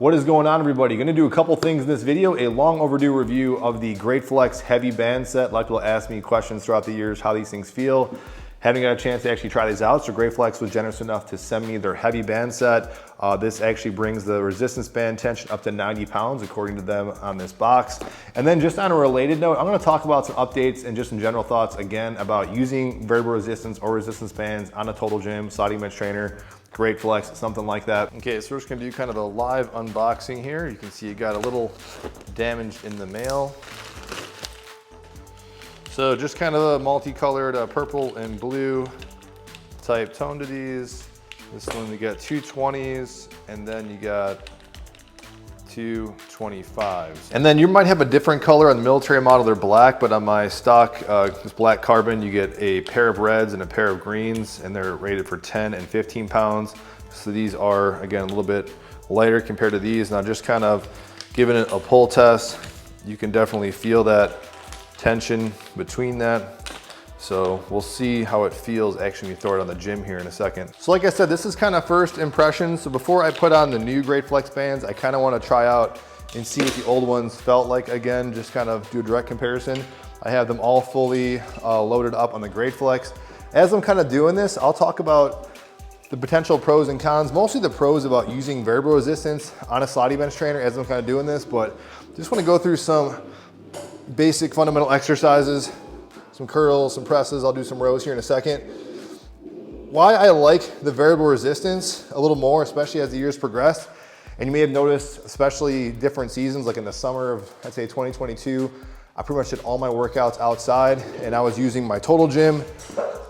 What is going on, everybody? Going to do a couple things in this video. A long overdue review of the GR8FLEX heavy band set. A lot of people ask me questions throughout the years how these things feel. Haven't got a chance to actually try these out, so GR8FLEX was generous enough to send me their heavy band set. This actually brings the resistance band tension up to 90 pounds, according to them on this box. And then just on a related note, I'm going to talk about some updates and just some general thoughts again about using variable resistance or resistance bands on a total gym, sliding bench trainer, GR8FLEX, something like that. Okay, so we're just gonna do kind of a live unboxing here. You can see it got a little damage in the mail. So just kind of a multicolored purple and blue type tone to these. This one you got two 20s and then you got two 25s. And then you might have a different color on the military model, they're black, but on my stock, this black carbon, you get a pair of reds and a pair of greens, and they're rated for 10 and 15 pounds. So these are, again, a little bit lighter compared to these. Now just kind of giving it a pull test, you can definitely feel that tension between that. So we'll see how it feels actually when you throw it on the gym here in a second. So like I said, this is kind of first impressions. So before I put on the new GR8FLEX bands, I kind of want to try out and see what the old ones felt like again, just kind of do a direct comparison. I have them all fully loaded up on the GR8FLEX. As I'm kind of doing this, I'll talk about the potential pros and cons, mostly the pros about using variable resistance on a sliding bench trainer as I'm kind of doing this, but just want to go through some basic fundamental exercises, some curls, some presses. I'll do some rows here in a second. Why I like the variable resistance a little more, especially as the years progress, and you may have noticed, especially different seasons, like in the summer of, I'd say 2022, I pretty much did all my workouts outside, and I was using my total gym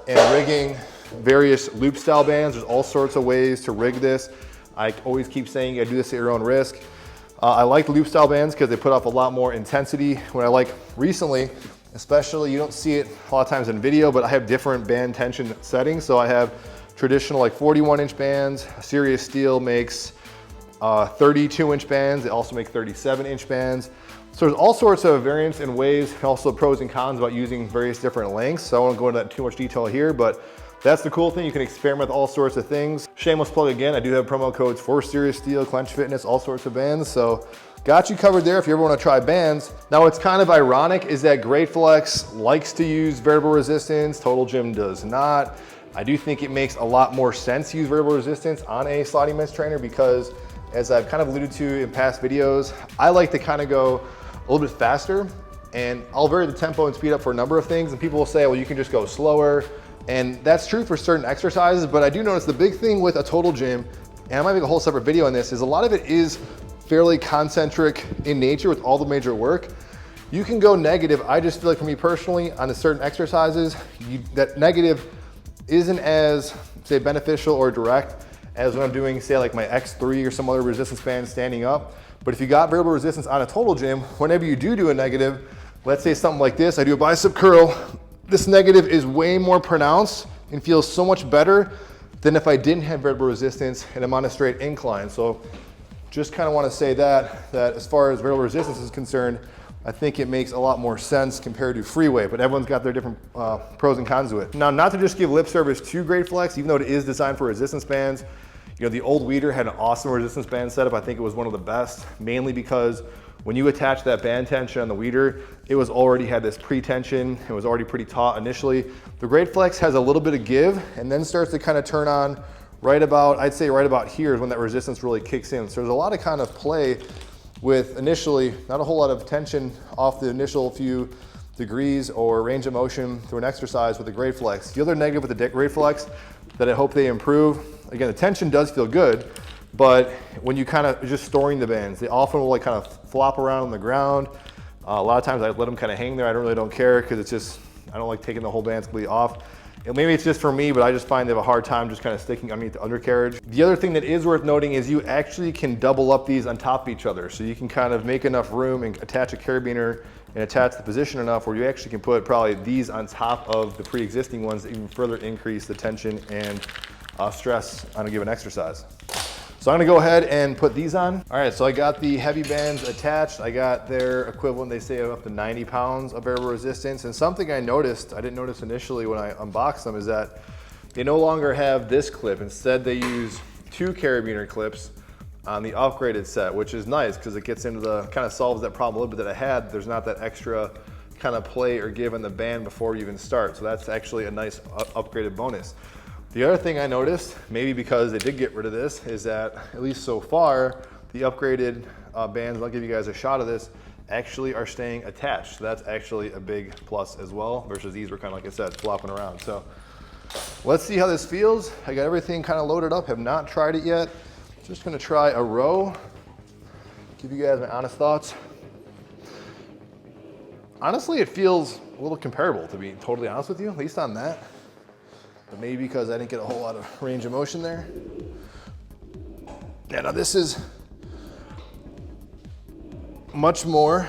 and rigging various loop style bands. There's all sorts of ways to rig this. I always keep saying you gotta do this at your own risk. I like loop style bands because they put off a lot more intensity. What I like recently, especially, you don't see it a lot of times in video, but I have different band tension settings. So I have traditional like 41-inch bands. Serious Steel makes 32-inch bands. They also make 37-inch bands. So there's all sorts of variants and ways, and also pros and cons about using various different lengths. So I won't go into that too much detail here, but that's the cool thing. You can experiment with all sorts of things. Shameless plug again, I do have promo codes for Serious Steel, Clench Fitness, all sorts of bands. So got you covered there if you ever want to try bands. Now what's kind of ironic is that GR8FLEX likes to use variable resistance, Total Gym does not. I do think it makes a lot more sense to use variable resistance on a sliding bench trainer because, as I've kind of alluded to in past videos, I like to kind of go a little bit faster, and I'll vary the tempo and speed up for a number of things, and people will say, well, you can just go slower. And that's true for certain exercises, but I do notice the big thing with a total gym, and I might make a whole separate video on this, is a lot of it is fairly concentric in nature with all the major work. You can go negative. I just feel like for me personally, on the certain exercises, that negative isn't as, say, beneficial or direct as when I'm doing, say, like my X3 or some other resistance band standing up. But if you got variable resistance on a total gym, whenever you do a negative, let's say something like this, I do a bicep curl, this negative is way more pronounced and feels so much better than if I didn't have variable resistance and I'm on a straight incline. So just kind of want to say that as far as variable resistance is concerned, I think it makes a lot more sense compared to free weight, but everyone's got their different pros and cons to it. Now, not to just give lip service to GR8FLEX, even though it is designed for resistance bands, you know, the old Weeder had an awesome resistance band setup. I think it was one of the best, mainly because when you attach that band tension on the Weeder, it was already had this pre-tension. It was already pretty taut initially. The GR8FLEX has a little bit of give and then starts to kind of turn on right about, I'd say right about here is when that resistance really kicks in. So there's a lot of kind of play with initially not a whole lot of tension off the initial few degrees or range of motion through an exercise with the GR8FLEX. The other negative with the GR8FLEX that I hope they improve, again, the tension does feel good, but when you kind of just storing the bands, they often will like kind of flop around on the ground. A lot of times I let them kind of hang there. I really don't care because it's just, I don't like taking the whole band completely off. And maybe it's just for me, but I just find they have a hard time just kind of sticking underneath the undercarriage. The other thing that is worth noting is you actually can double up these on top of each other. So you can kind of make enough room and attach a carabiner and attach the position enough where you actually can put probably these on top of the pre-existing ones to even further increase the tension and stress on a given exercise. So I'm gonna go ahead and put these on. All right, so I got the heavy bands attached. I got their equivalent, they say up to 90 pounds of variable resistance. And something I noticed, I didn't notice initially when I unboxed them, is that they no longer have this clip. Instead, they use two carabiner clips on the upgraded set, which is nice because it gets into the, kind of solves that problem a little bit that I had. There's not that extra kind of play or give in the band before you even start. So that's actually a nice upgraded bonus. The other thing I noticed, maybe because they did get rid of this, is that at least so far, the upgraded bands, I'll give you guys a shot of this, actually are staying attached. So that's actually a big plus as well, versus these were kind of, like I said, flopping around. So let's see how this feels. I got everything kind of loaded up, have not tried it yet. Just gonna try a row, give you guys my honest thoughts. Honestly, it feels a little comparable, to be totally honest with you, at least on that. But maybe because I didn't get a whole lot of range of motion there. Yeah, now this is much more.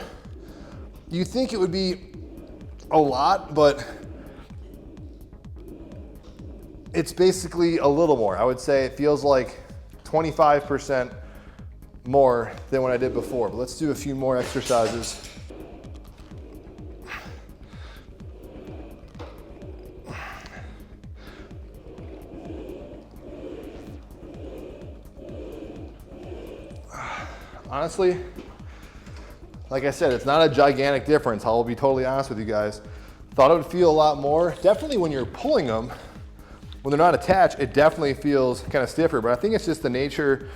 You think it would be a lot, but it's basically a little more. I would say it feels like 25% more than what I did before. But let's do a few more exercises. Honestly, like I said, it's not a gigantic difference. I'll be totally honest with you guys. Thought it would feel a lot more. Definitely when you're pulling them, when they're not attached, it definitely feels kind of stiffer, but I think it's just the nature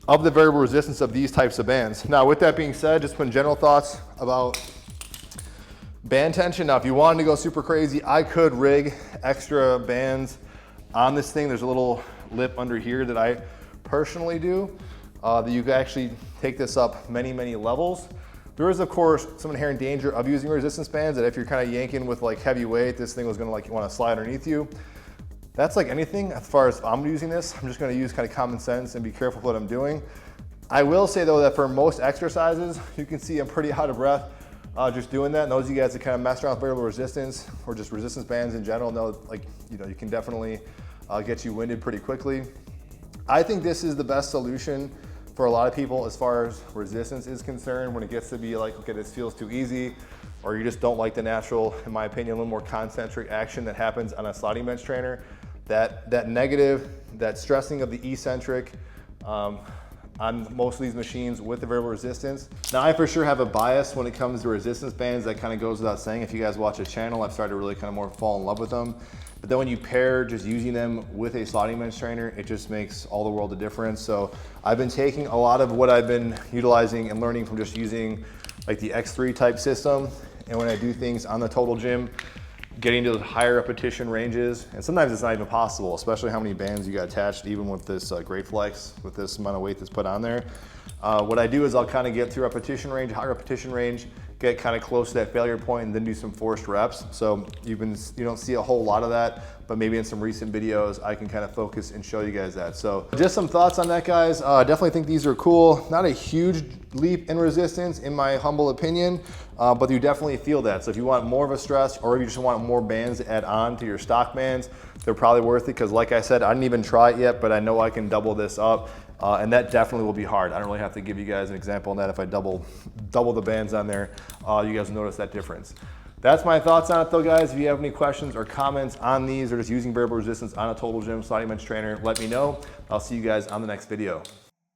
of the variable resistance of these types of bands. Now, with that being said, just some general thoughts about band tension. Now, if you wanted to go super crazy, I could rig extra bands on this thing. There's a little lip under here that I personally do, that you can actually take this up many, many levels. There is, of course, some inherent danger of using resistance bands, that if you're kind of yanking with like heavy weight, this thing was gonna like want to slide underneath you. That's like anything. As far as I'm using this, I'm just gonna use kind of common sense and be careful with what I'm doing. I will say though that for most exercises, you can see I'm pretty out of breath just doing that. And those of you guys that kind of mess around with variable resistance or just resistance bands in general know, like, you know, you can definitely get you winded pretty quickly. I think this is the best solution for a lot of people as far as resistance is concerned, when it gets to be like, okay, this feels too easy, or you just don't like the natural, in my opinion, a little more concentric action that happens on a sliding bench trainer. That negative, that stressing of the eccentric on most of these machines with the variable resistance. Now, I for sure have a bias when it comes to resistance bands. That kind of goes without saying. If you guys watch the channel, I've started to really kind of more fall in love with them. But then when you pair just using them with a sliding bench trainer, it just makes all the world of difference. So I've been taking a lot of what I've been utilizing and learning from just using like the X3 type system. And when I do things on the total gym, getting to the higher repetition ranges, and sometimes it's not even possible, especially how many bands you got attached, even with this GR8FLEX, with this amount of weight that's put on there. What I do is I'll kind of get to repetition range, high repetition range, get kind of close to that failure point, and then do some forced reps. So you don't see a whole lot of that, but maybe in some recent videos, I can kind of focus and show you guys that. So just some thoughts on that, guys. Definitely think these are cool. Not a huge leap in resistance, in my humble opinion, but you definitely feel that. So if you want more of a stress, or if you just want more bands to add on to your stock bands, they're probably worth it, because like I said, I didn't even try it yet, but I know I can double this up. And that definitely will be hard. I don't really have to give you guys an example on that. If I double the bands on there, you guys notice that difference. That's my thoughts on it though, guys. If you have any questions or comments on these, or just using variable resistance on a total gym sliding bench trainer, let me know. I'll see you guys on the next video.